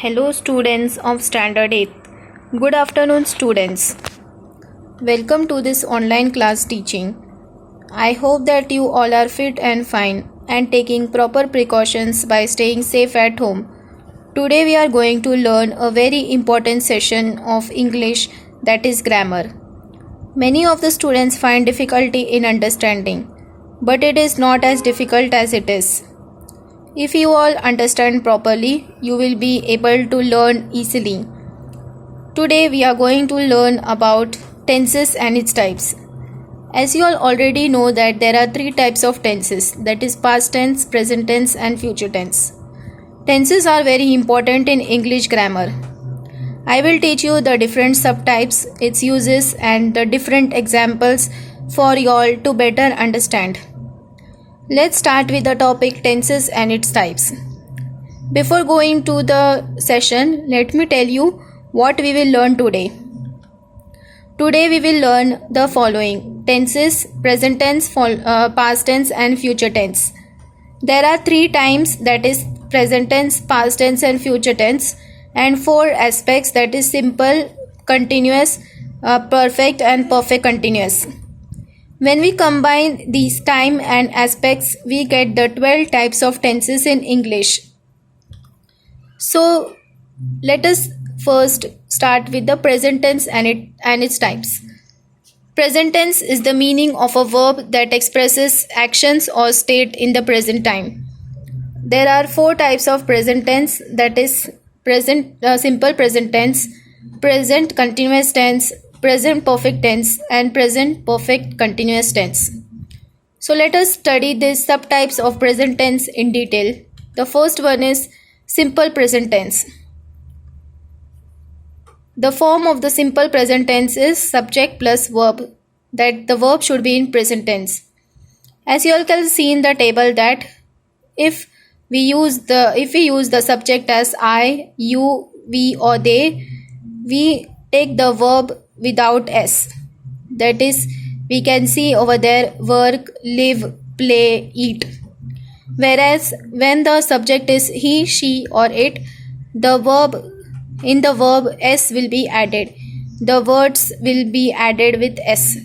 Hello students of Standard 8. Good afternoon students. Welcome to this online class teaching. I hope that you all are fit and fine and taking proper precautions by staying safe at home. Today we are going to learn a very important session of English, that is grammar. Many of the students find difficulty in understanding, but it is not as difficult as it is. If you all understand properly, you will be able to learn easily. Today we are going to learn about tenses and its types. As you all already know that there are three types of tenses, that is past tense, present tense and future tense. Tenses are very important in English grammar. I will teach you the different subtypes, its uses and the different examples for you all to better understand. Let's start with the topic tenses and its types. Before going to the session, let me tell you what we will learn today. Today we will learn the following: tenses, present tense, past tense and future tense. There are three times, that is present tense, past tense and future tense, and four aspects, that is simple, continuous, perfect and perfect continuous. When we combine these time and aspects, we get the 12 types of tenses in English. So, let us first start with the present tense and its types. Present tense is the meaning of a verb that expresses actions or state in the present time. There are four types of present tense, that is simple present tense, present continuous tense, present perfect tense and present perfect continuous tense. So let us study these subtypes of present tense in detail. The first one is simple present tense. The form of the simple present tense is subject plus verb, that the verb should be in present tense. As you all can see in the table that if we use the subject as I, you, we or they, we take the verb without s, that is we can see over there work, live, play, eat. Whereas when the subject is he, she or it, in the verb s will be added. The words will be added with s,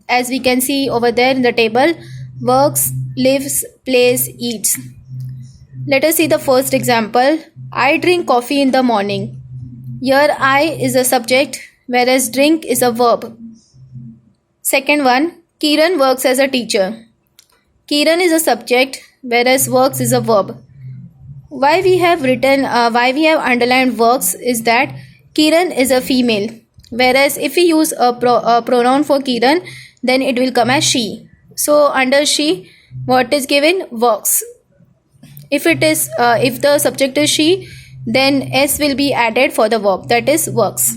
as we can see over there in the table: works, lives, plays, eats. Let us see the first example. I drink coffee in the morning. Here I is a subject, whereas drink is a verb. Second one, Kiran works as a teacher. Kiran is a subject, whereas works is a verb. Why we have underlined works is that Kiran is a female, whereas if we use a pronoun for Kiran, then it will come as she. So under she, what is given? Works. If the subject is she, then s will be added for the verb, that is works.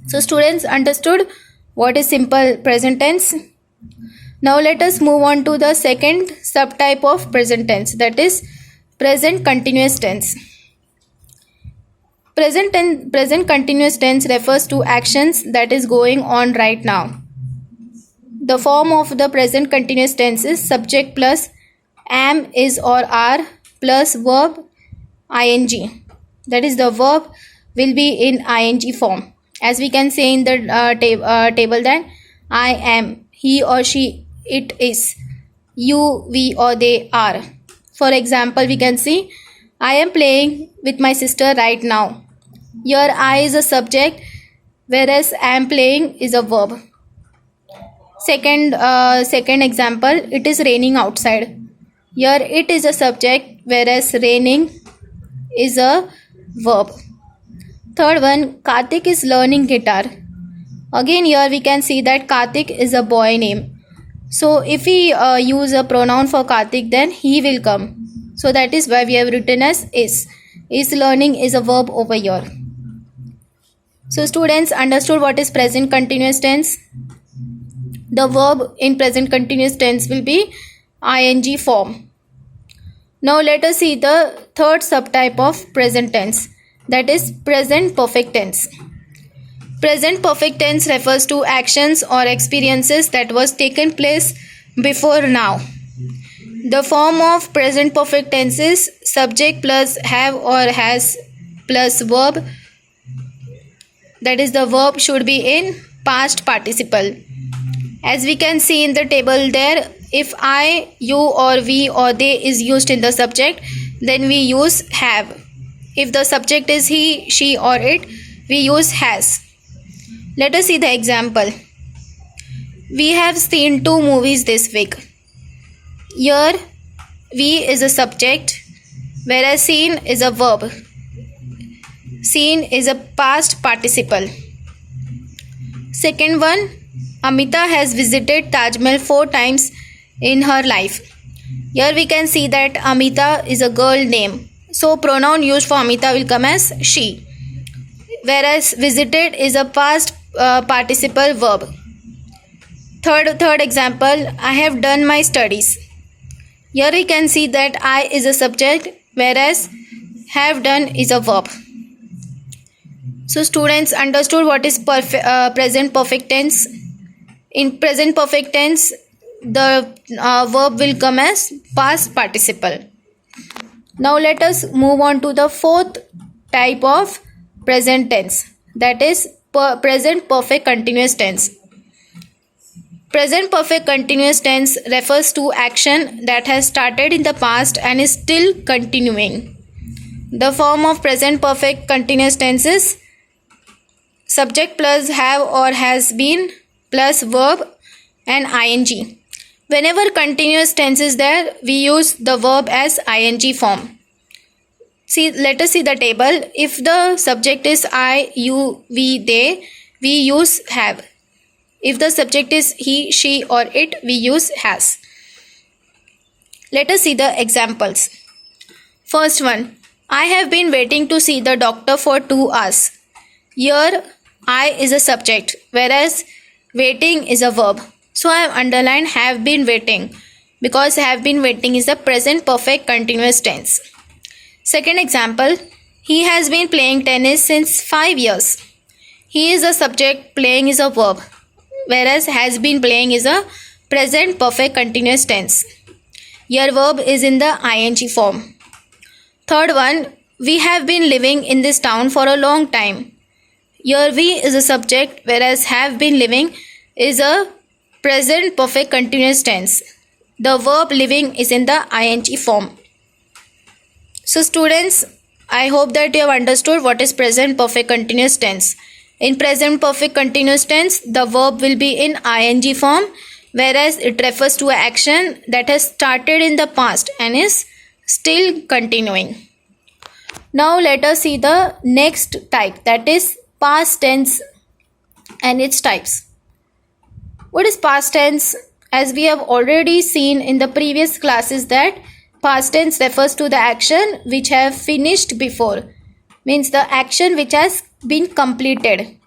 So students understood what is simple present tense. Now let us move on to the second subtype of present tense, that is present continuous tense. Present continuous tense refers to actions that is going on right now. The form of the present continuous tense is subject plus am, is or are plus verb ing, that is the verb will be in ing form. As we can say in the table that I am, he or she, it is, you, we or they are. For example, we can see I am playing with my sister right now. Here I is a subject, whereas I am playing is a verb. Second example, it is raining outside. Here it is a subject, whereas raining is a verb. Third one, Karthik is learning guitar. Again here we can see that Karthik is a boy name. So if we use a pronoun for Karthik, then he will come. So that is why we have written as is. Is learning is a verb over here. So students understood what is present continuous tense. The verb in present continuous tense will be ing form. Now let us see the third subtype of present tense, that is present perfect tense. Present perfect tense refers to actions or experiences that was taken place before now. The form of present perfect tense is subject plus have or has plus verb, that is the verb should be in past participle. As we can see in the table there, if I, you or we or they is used in the subject, then we use have. If the subject is he, she or it, we use has. Let us see the example. We have seen 2 movies this week. Here we is a subject, whereas seen is a verb. Seen is a past participle. Second one, Amita has visited Taj Mahal 4 times in her life. Here we can see that Amita is a girl name. So pronoun used for Amita will come as she. Whereas visited is a past participle verb. Third example, I have done my studies. Here we can see that I is a subject, whereas have done is a verb. So students understood what is present perfect tense. In present perfect tense, the verb will come as past participle. Now let us move on to the 4th type of present tense, that is present perfect continuous tense. Present perfect continuous tense refers to action that has started in the past and is still continuing. The form of present perfect continuous tense is subject plus have or has been plus verb and ing. Whenever continuous tense is there, we use the verb as ing form. Let us see the table. If the subject is I, you, we, they, we use have. If the subject is he, she or it, we use has. Let us see the examples. First one, I have been waiting to see the doctor for 2 hours. Here I is a subject, whereas waiting is a verb. So I have underlined have been waiting because have been waiting is the present perfect continuous tense. Second example, he has been playing tennis since 5 years. He is a subject, playing is a verb, whereas has been playing is a present perfect continuous tense. Here verb is in the ing form. Third one, we have been living in this town for a long time. Here we is a subject, whereas have been living is a present perfect continuous tense. The verb living is in the ing form. So students, I hope that you have understood what is present perfect continuous tense. In present perfect continuous tense, the verb will be in ing form, whereas it refers to an action that has started in the past and is still continuing. Now let us see the next type, that is past tense and its types. What is past tense? As we have already seen in the previous classes that past tense refers to the action which have finished before, means the action which has been completed.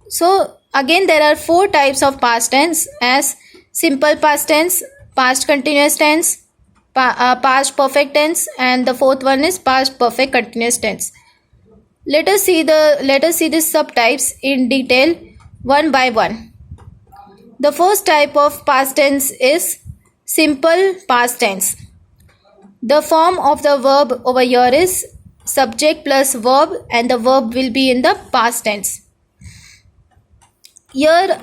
So again there are 4 types of past tense as simple past tense, past continuous tense, past perfect tense, and the 4th one is past perfect continuous tense. Let us see these subtypes in detail one by one. The first type of past tense is simple past tense. The form of the verb over here is subject plus verb, and the verb will be in the past tense. Here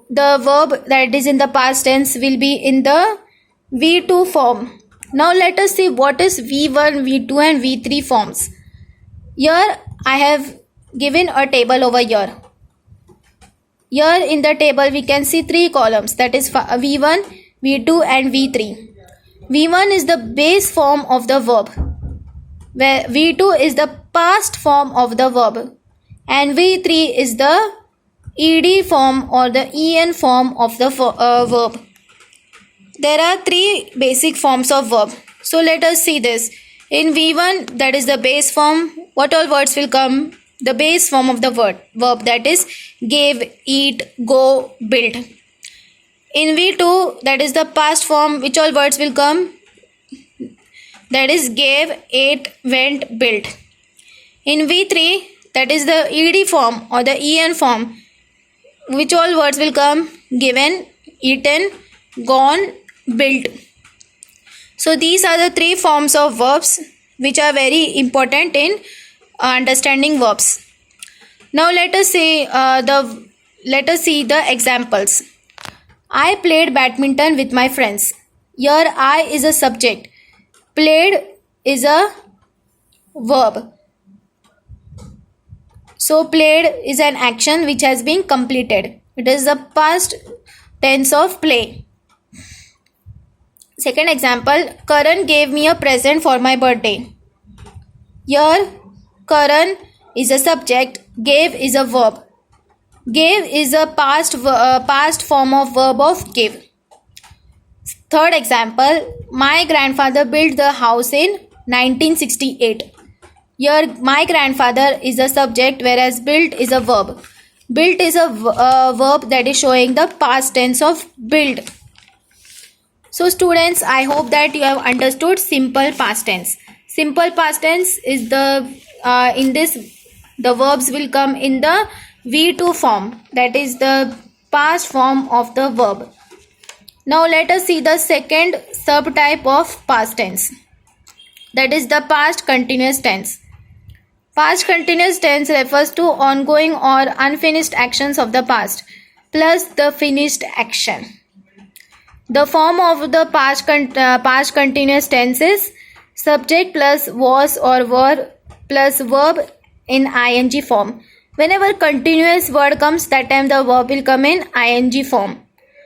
the verb that is in the past tense will be in the V2 form. Now let us see what is V1, V2 and V3 forms. Here I have given a table over here. Here in the table we can see 3 columns, that is V1, V2 and V3. V1 is the base form of the verb, where V2 is the past form of the verb, and V3 is the ed form or the en form of the verb. There are 3 basic forms of verb. So let us see this. In V1, that is the base form, what all words will come? The base form of the verb, that is gave, eat, go, build. In V2, that is the past form, which all words will come? That is gave, ate, went, built. In V3, that is the ed form or the en form, which all words will come? Given, eaten, gone, built. So these are the 3 forms of verbs which are very important in understanding verbs. Now let us see the examples. I played badminton with my friends. Here I is a subject. Played is a verb. So played is an action which has been completed. It is the past tense of play. Second example, Karan gave me a present for my birthday. Here Karan is a subject, gave is a verb. Gave is a past form of verb of give. Third example, my grandfather built the house in 1968. Here my grandfather is a subject, whereas built is a verb. Built is a verb that is showing the past tense of build. So students, I hope that you have understood simple past tense. Simple past tense is the verbs will come in the V2 form, that is the past form of the verb. Now let us see the second subtype of past tense, that is the past continuous tense. Past continuous tense refers to ongoing or unfinished actions of the past plus the finished action. The form of the past continuous tense is subject plus was or were plus verb in ing form. Whenever continuous word comes, that time the verb will come in ing form.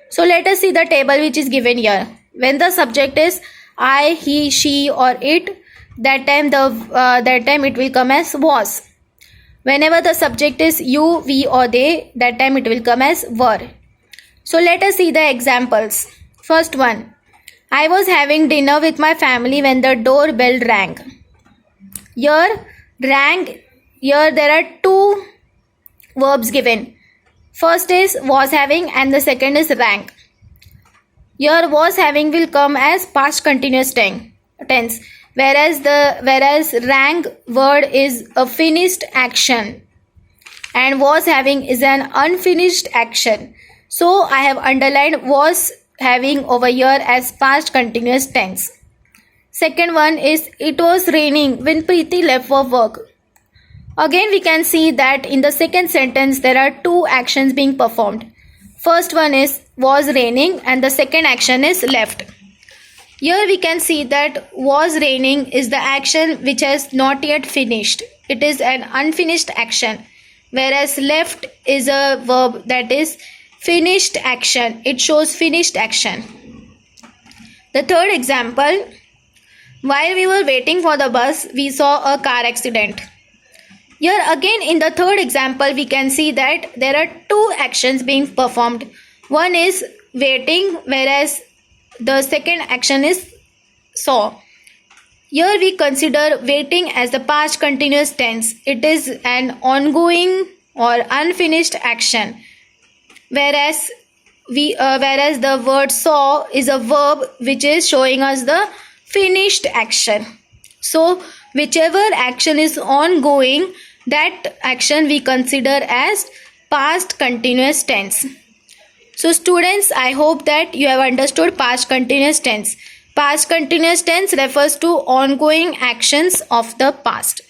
So let us see the table which is given here. When the subject is I, he, she or it, that time it will come as was. Whenever the subject is you, we or they, that time it will come as were. So let us see the examples. First one, I was having dinner with my family when the doorbell rang. Here there are two verbs given. First is was having and the second is rang. Here was having will come as past continuous tense, whereas rang word is a finished action and was having is an unfinished action. So I have underlined was having over here as past continuous tense. Second one is it was raining when Preeti left for work. Again we can see that in the second sentence there are two actions being performed. First one is was raining and the second action is left. Here we can see that was raining is the action which has not yet finished. It is an unfinished action, whereas left is a verb that is finished action. It shows finished action. The third example, while we were waiting for the bus, we saw a car accident. Here again in the third example we can see that there are two actions being performed. One is waiting, whereas the second action is saw. Here we consider waiting as the past continuous tense. It is an ongoing or unfinished action, whereas the word saw is a verb which is showing us the finished action. So whichever action is ongoing, that action we consider as past continuous tense. So students, I hope that you have understood past continuous tense. Past continuous tense refers to ongoing actions of the past.